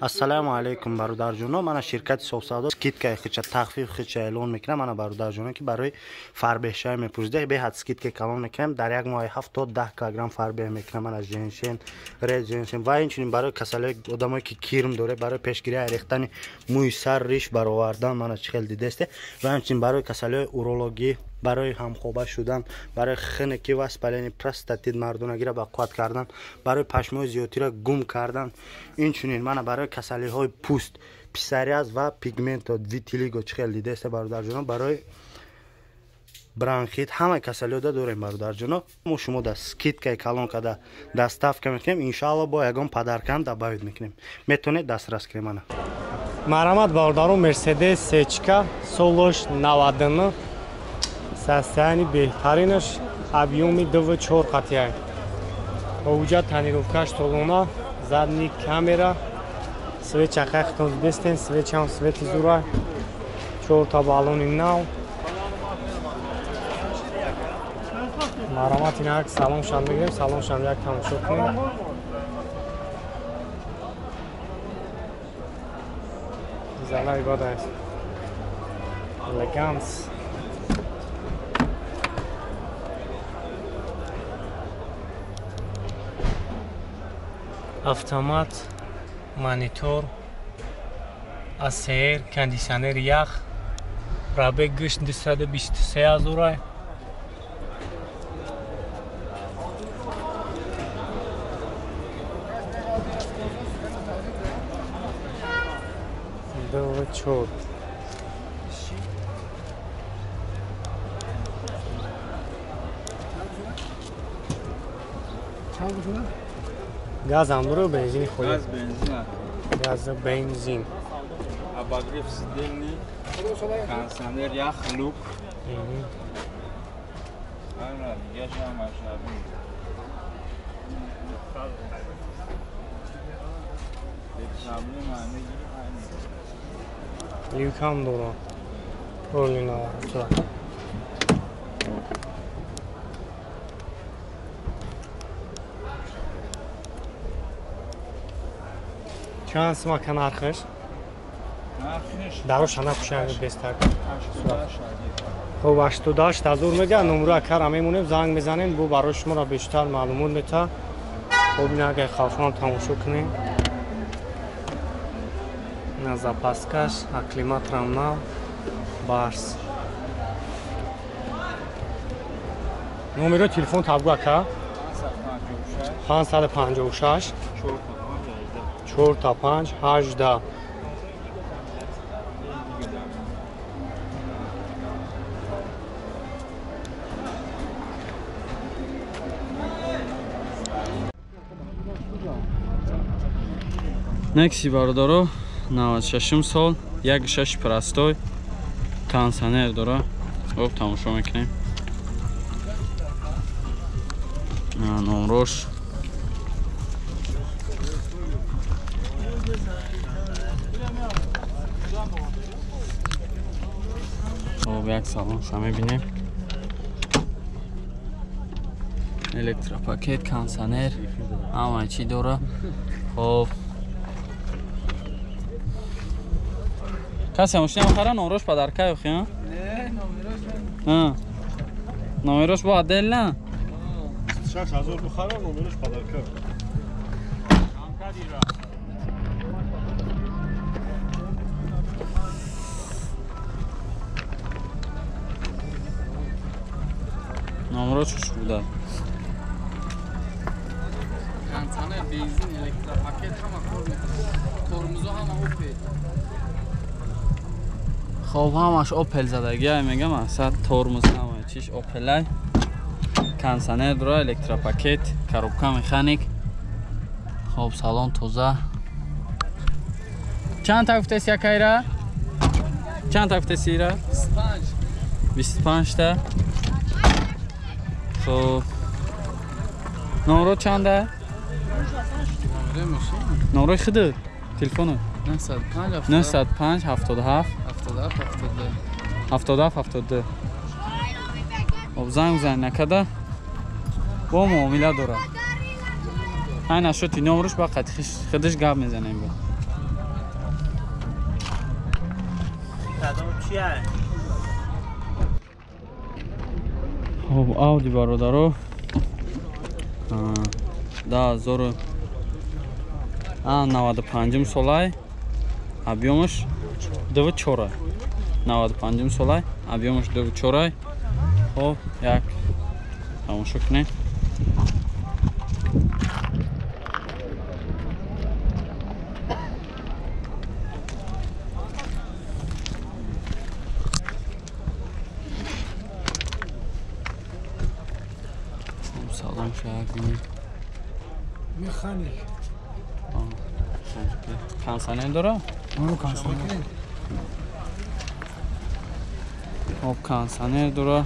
Ассалому алайкум бародарҷоно, мана ширкати Соҳсавдо скидкаи хича тахфиф хича эълон мекунам. Мана бародарҷоно ки барои фарбеҳшавӣ мепурсида беҳад скидкаи калон мекунам. Дар як моҳи 7 то 10 килограмм фарбеҳ мекунам. Мана женшен, ред женшен ва инчунин барои касалии одамое ки кирм дорад, барои пешгирии рехтани мӯи сар риш баровардан мана чӣ хел дидесте. Ва инчунин барои касалии урологӣ, барои ҳамхоба шудан, барои хинки воспалени простатит мардонагиро бақувват кардан, барои пашмои зиёдтиро гум кардан. Инчунин мана барои касалиҳои пӯст, писариаз ва пигменто, витилиго чӣ хел дидесте бародарҷоно, барои бронхит ҳамаи касалиҳода дорем бародарҷоно. мо шумо да скидкаи калон када доставка мекунем. Иншоалло бо ягон падаркам добавит мекунем. Метавонед дастрас кунем. Мана марҳамат бародарон, Мерседес сечка солош 99 состоянии беҳтаринаш, объёми 2.4 қатъяй, ҳуҷҷат тонировкаш солона, задни камера, свет чақахтон дидестен, светчам свети зура, 4 та баллони нав. марҳамат инак саломшан мегирем, саломшан як тамошо кунем. Зала ибода аст. Eleganz. Автомат, монитор, асер, кондиционер ях, пробег гӯшт 223 000. Чот. Газ ам дору бензин ходи. Газ бензин. Газ бензин. Обогрев сидений, кондиционер, ях, люк. Ана, яша машаби. Люкам дору. Ролина ча. Чанд смака нархаш? Нархиш дарошана пушанг бестар. Хоб 88 000 мега, номера кара мемонем, занг мезанем, бо барои шуморо бештар маълумот мета. Хоб ин агар халфон тамошо кунем. На запаскаш, аклимат рамнав, барс. Номеро телефон табгу ака? 556 4 та 5 18. Некси бародаро 96 сол, 1.6 простой, кондиционер дора. Хоб тамошо мекунем. Номрош хоб як салонша мебинем. Электропакет, кондиционер, ҳамаи чӣ дора. Хоб касе машина махара номерош падарка ёхи? Не, номерош. Номерош бо отдел на? 6000 бухара, номерош падарка. Номерош чуш буда? Кондиционер, бензин, электропакет ҳама кор мекунад. Тормозо ҳама опел. Хоб ҳамаш опел задагия мегам асад тормоз ҳамаи чиш опелай. Кондиционер дора, электропакет, коробка механик. Хоб салон тоза. Чанд та гуфтеси якайра? Чанд та гуфтеси ира? 25 та. Хоб номеро чанда? номерои худ телефону 905 77 72. Хоб занг зан накада бо муомила дора. ҳай нашоти номруш ба қатъи худаш гап мезанем. خب آودی برادرو 95 солай объемش 2.4 95 солай объемش 2.4 خب یک تماشا کنید سلام شاید مکانیک کانسانه داره؟ خب کانسانه داره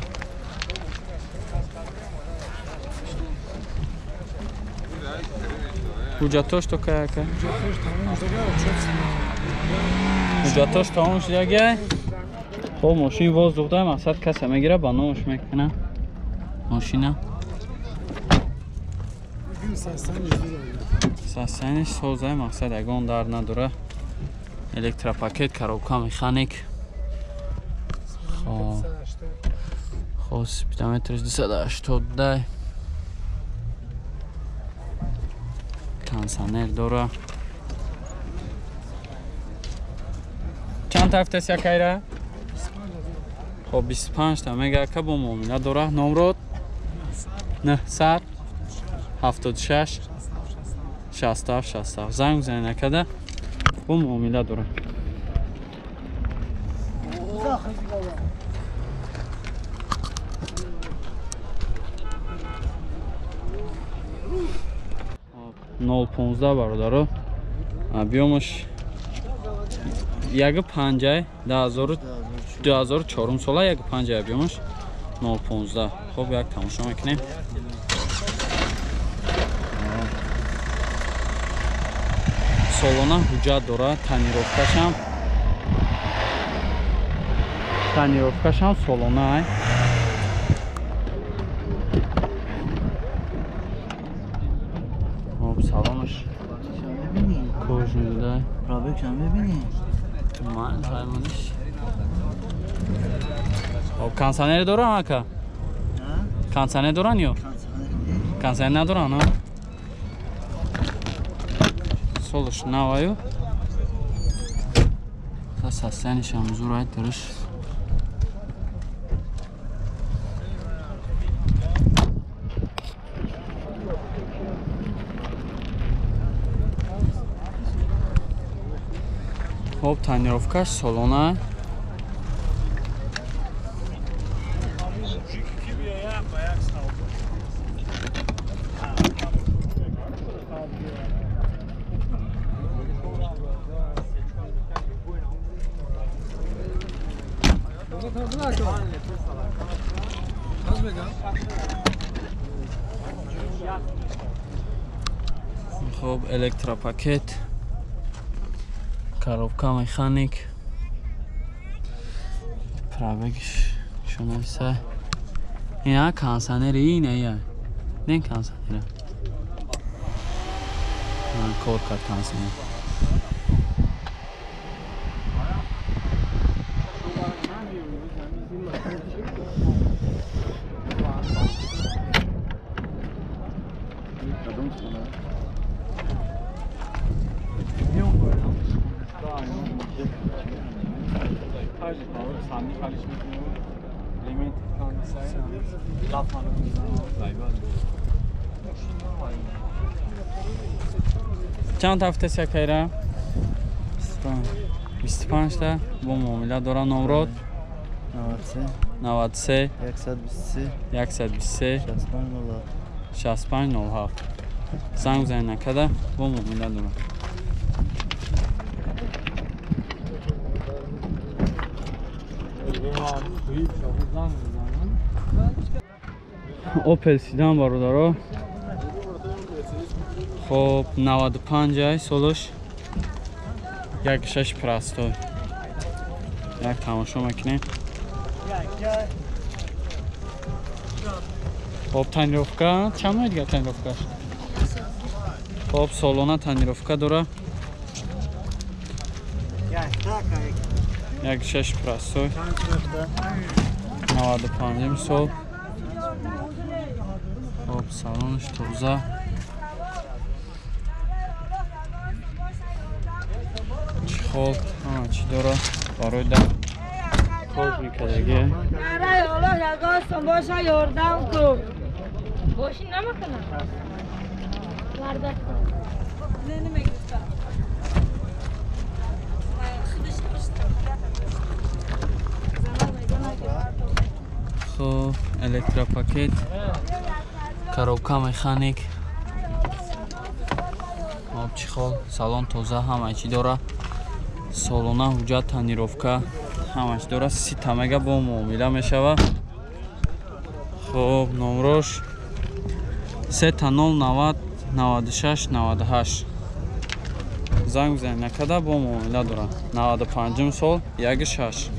حجتاش تو که حجتاش تمام شده گه خب ماشین واز دوخته مقصد کسی میگیره با نامش میکنه ماشینه ساسانش سوزه مقصد اگون در نداره الکتروپاکت کاروبکا مکانیک خب سپیدومترش 280 کانسانر داره چند تا هفته سیاکایره؟ خب 25 تا میگه که با معامله داره نمرود 900 76 67 زنگ بزنید نکده با معامله داره نول 15 برادرو объемش 1.5 2004 ساله 1.5 объемش 0.15 خب یک تماشا میکنیم سالانه حجت داره تنیروفکش هم سالانه خب سلامش کش میده رابط هم ببینی من تایمونش خب کانسانر دارن اکا کانسانر دارن یو کانسانر ندارن ها سولش نوایو ساسانش هم زورایت درش خب تنیروفکش سالانه خب الکتروپاکت коробка механик пробегиш шунависа ина кансанери иная не кансанера ман кор кард кансанер چند هفته سیاکایره؟ 25 تا با معامله دارن نمرود 93 123 6507 زنگ بزنید نکده با معامله دارن اوپل سیدان برادرها خب 95 سالش 1.6 پرستوی یک تماشا میکنیم خب تنیروفکا چند ماه دیگه تنیروفکاش خب سالانه تنیروفکا داره 1.6 простой 95 сол. Хоб, салонш тоза. Чихол, чӣ дора барои дар техникадаги. Арай Аллоҳ ягостон боша ёрдам кун. Боши намакунам. Вардат кун. Не намегирам. Хоб, электропакет, коробка механик. Хоб, чихол, салон тоза, ҳамаи чӣ дора. Солона ҳуҷҷат танировка ҳамааш дора. 30 тамага бо муомила мешава. Хоб, номрош 3090 96 98. Занг бизанед, накада бо муомила дора. 95 сол 16.